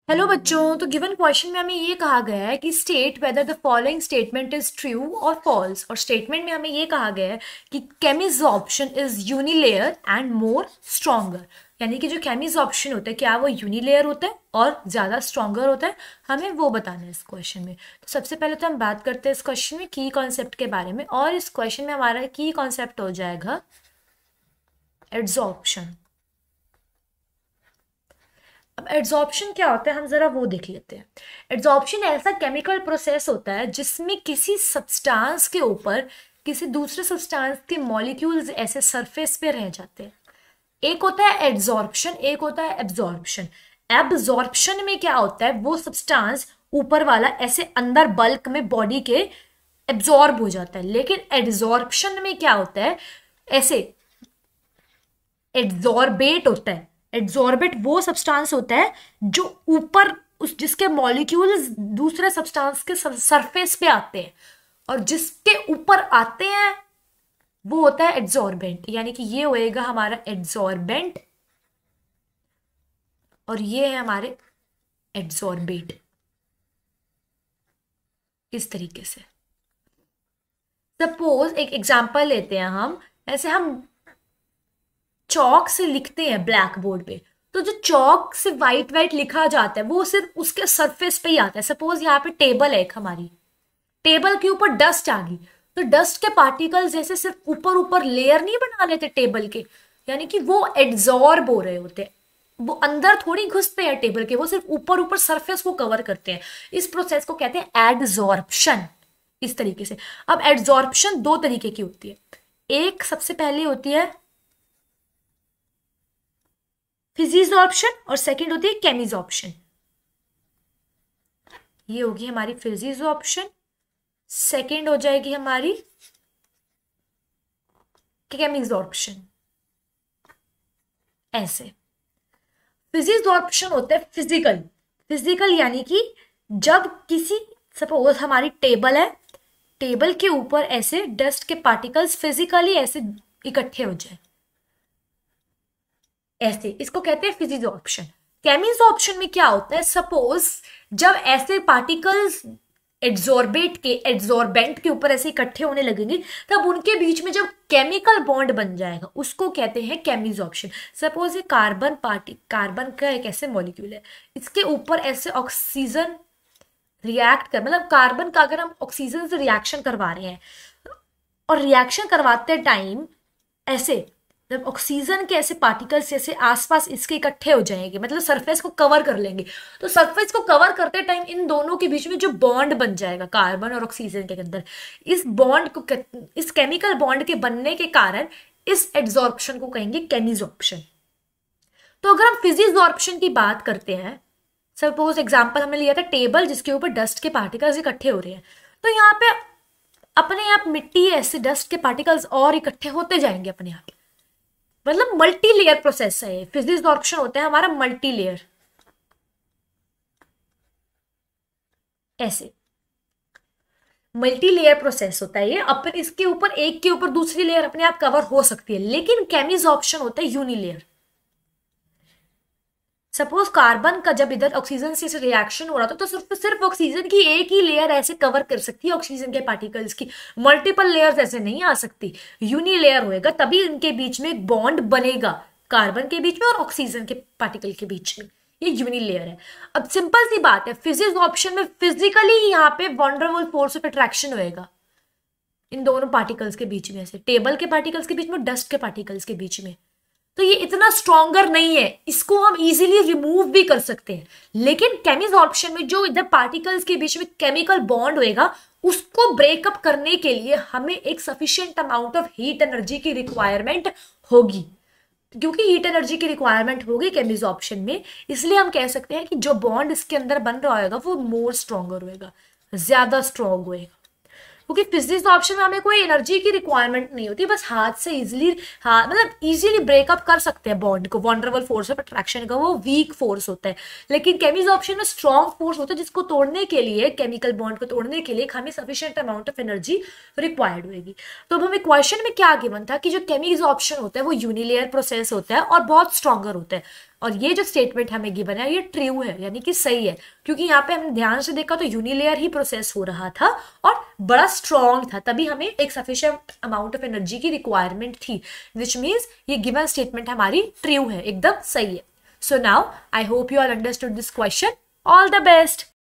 Hello बच्चों। तो given question में हमें ये कहा गया है कि state whether the following statement is true और फॉल्स। और स्टेटमेंट में हमें ये कहा गया है कि chemisorption is unilayer and more stronger. यानी कि जो केमिज ऑप्शन होता है क्या वो यूनिलेयर होता है और ज़्यादा स्ट्रॉन्गर होता है, हमें वो बताना है इस क्वेश्चन में। तो सबसे पहले तो हम बात करते हैं इस क्वेश्चन में की कॉन्सेप्ट के बारे में, और इस क्वेश्चन में हमारा की कॉन्सेप्ट हो जाएगा एड्सॉर्प्शन। अब एड्सॉर्प्शन क्या होता है हम जरा वो देख लेते हैं। एड्सॉर्प्शन ऐसा केमिकल प्रोसेस होता है जिसमें किसी सब्सटेंस के ऊपर किसी दूसरे सब्सटेंस के मॉलिक्यूल्स ऐसे सरफेस पे रह जाते हैं। एक होता है एड्सॉर्प्शन, एक होता है एब्जॉर्प्शन। एब्जॉर्प्शन में क्या होता है, वो सब्सटेंस ऊपर वाला ऐसे अंदर बल्क में बॉडी के एब्जॉर्ब हो जाता है। लेकिन एड्सॉर्प्शन में क्या होता है, ऐसे एड्सॉर्बेट होता है। एड्सॉर्बेट वो सब्सटेंस होता है जो ऊपर उस जिसके मॉलिक्यूल्स दूसरे सब्सटेंस के सरफेस पे आते हैं, और जिसके ऊपर आते हैं वो होता है एड्सॉर्बेंट। यानी कि ये होएगा हमारा एड्सॉर्बेंट और ये है हमारे एड्सॉर्बेट। इस तरीके से सपोज एक एग्जांपल लेते हैं हम। ऐसे हम चौक से लिखते हैं ब्लैक बोर्ड पे, तो जो चौक से वाइट वाइट लिखा जाता है वो सिर्फ उसके सरफेस पे ही आता है। सपोज यहाँ पे टेबल है एक हमारी, टेबल के ऊपर डस्ट आ गई, तो डस्ट के पार्टिकल्स जैसे सिर्फ ऊपर ऊपर लेयर नहीं बना लेते टेबल के, यानी कि वो एड्सॉर्ब हो रहे होते हैं, वो अंदर थोड़ी घुसते हैं टेबल के, वो सिर्फ ऊपर ऊपर सरफेस को कवर करते हैं। इस प्रोसेस को कहते हैं एडजॉर्प्शन। इस तरीके से अब एडजॉर्प्शन दो तरीके की होती है। एक सबसे पहले होती है फिजिजॉर्प्शन और सेकंड होती है केमिजॉर्प्शन। ये होगी हमारी फिजिजॉर्प्शन, सेकंड हो जाएगी हमारी केमिजॉर्प्शन। ऐसे फिजिजॉर्प्शन होता है फिजिकल। फिजिकल यानी कि जब किसी सपोज हमारी टेबल है, टेबल के ऊपर ऐसे डस्ट के पार्टिकल्स फिजिकली ऐसे इकट्ठे हो जाए, ऐसे इसको कहते हैं फिजिजॉर्प्शन। केमिजॉर्प्शन में क्या होता है, सपोज जब ऐसे पार्टिकल्स एड्सॉर्बेंट के ऊपर ऐसे इकट्ठे होने लगेंगे, तब उनके बीच में जब केमिकल बॉन्ड बन जाएगा उसको कहते हैं केमिजॉर्प्शन। सपोज ये कार्बन का एक ऐसे मॉलिक्यूल है, इसके ऊपर ऐसे ऑक्सीजन रिएक्ट कर, मतलब कार्बन का अगर हम ऑक्सीजन से रिएक्शन करवा रहे हैं और रिएक्शन करवाते टाइम ऐसे जब ऑक्सीजन के ऐसे पार्टिकल्स जैसे आसपास इसके इकट्ठे हो जाएंगे, मतलब सरफेस को कवर कर लेंगे, तो सरफेस को कवर करते टाइम इन दोनों के बीच में जो बॉन्ड बन जाएगा कार्बन और ऑक्सीजन के अंदर, इस बॉन्ड को, इस केमिकल बॉन्ड के बनने के कारण इस एड्सॉर्प्शन को कहेंगे केमिजॉर्प्शन। तो अगर हम फिजिजॉर्प्शन की बात करते हैं, सपोज एग्जाम्पल हमने लिया था टेबल जिसके ऊपर डस्ट के पार्टिकल्स इकट्ठे हो रहे हैं, तो यहाँ पे अपने आप मिट्टी ऐसे डस्ट के पार्टिकल्स और इकट्ठे होते जाएंगे अपने आप, मतलब मल्टी लेयर प्रोसेस है। फिजिजॉर्प्शन होता है हमारा मल्टी लेयर। ऐसे मल्टी लेयर प्रोसेस होता है ये, अपन इसके ऊपर एक के ऊपर दूसरी लेयर अपने आप कवर हो सकती है। लेकिन केमिजॉर्प्शन होता है यूनिलेयर। सपोज कार्बन का जब इधर ऑक्सीजन से रिएक्शन हो रहा था, तो सिर्फ ऑक्सीजन की एक ही लेयर ऐसे कवर कर सकती है ऑक्सीजन के पार्टिकल्स की, मल्टीपल लेयर्स ऐसे नहीं आ सकती। यूनिलेयर होएगा तभी इनके बीच में एक बॉन्ड बनेगा, कार्बन के बीच में और ऑक्सीजन के पार्टिकल के बीच में, ये यूनिलेयर है। अब सिंपल सी बात है, फिजिक्स में फिजिकली यहाँ पे वंडरफुल फोर्स ऑफ अट्रैक्शन होएगा इन दोनों पार्टिकल्स के बीच में, ऐसे टेबल के पार्टिकल्स के बीच में, डस्ट के पार्टिकल्स के बीच में। तो ये इतना स्ट्रॉन्गर नहीं है, इसको हम इजीली रिमूव भी कर सकते हैं। लेकिन केमिजॉर्प्शन में जो इधर पार्टिकल्स के बीच में केमिकल बॉन्ड होएगा, उसको ब्रेकअप करने के लिए हमें एक sufficient amount of heat energy की रिक्वायरमेंट होगी। क्योंकि हीट एनर्जी की रिक्वायरमेंट होगी केमिजॉर्प्शन में, इसलिए हम कह सकते हैं कि जो बॉन्ड इसके अंदर बन रहा होगा वो मोर स्ट्रॉन्गर होएगा, ज्यादा स्ट्रॉन्ग होएगा। क्योंकि फिजिक्स ऑप्शन में हमें कोई एनर्जी की रिक्वायरमेंट नहीं होती, बस हाथ से इजीली, हाँ मतलब इजीली ब्रेकअप कर सकते हैं बॉन्ड को। वंडरफुल फोर्स ऑफ अट्रैक्शन का वो वीक फोर्स होता है, लेकिन केमिकल ऑप्शन में स्ट्रॉन्ग फोर्स होता है, जिसको तोड़ने के लिए, केमिकल बॉन्ड को तोड़ने के लिए हमें sufficient amount of energy required होगी। तो अब हमें क्वेश्चन में क्या गिवन था कि जो केमिकल ऑप्शन होता है वो यूनिलेयर प्रोसेस होता है और बहुत स्ट्रॉन्गर होता है, और ये जो स्टेटमेंट हमें गिवन है ये ट्रू है, यानी कि सही है, क्योंकि यहाँ पे हमने ध्यान से देखा तो यूनिलेयर ही प्रोसेस हो रहा था और बड़ा स्ट्रॉन्ग था, तभी हमें एक सफिशिएंट अमाउंट ऑफ एनर्जी की रिक्वायरमेंट थी, विच मीन्स ये गिवन स्टेटमेंट हमारी ट्रू है, एकदम सही है. So now I hope you all understood this question. All the best.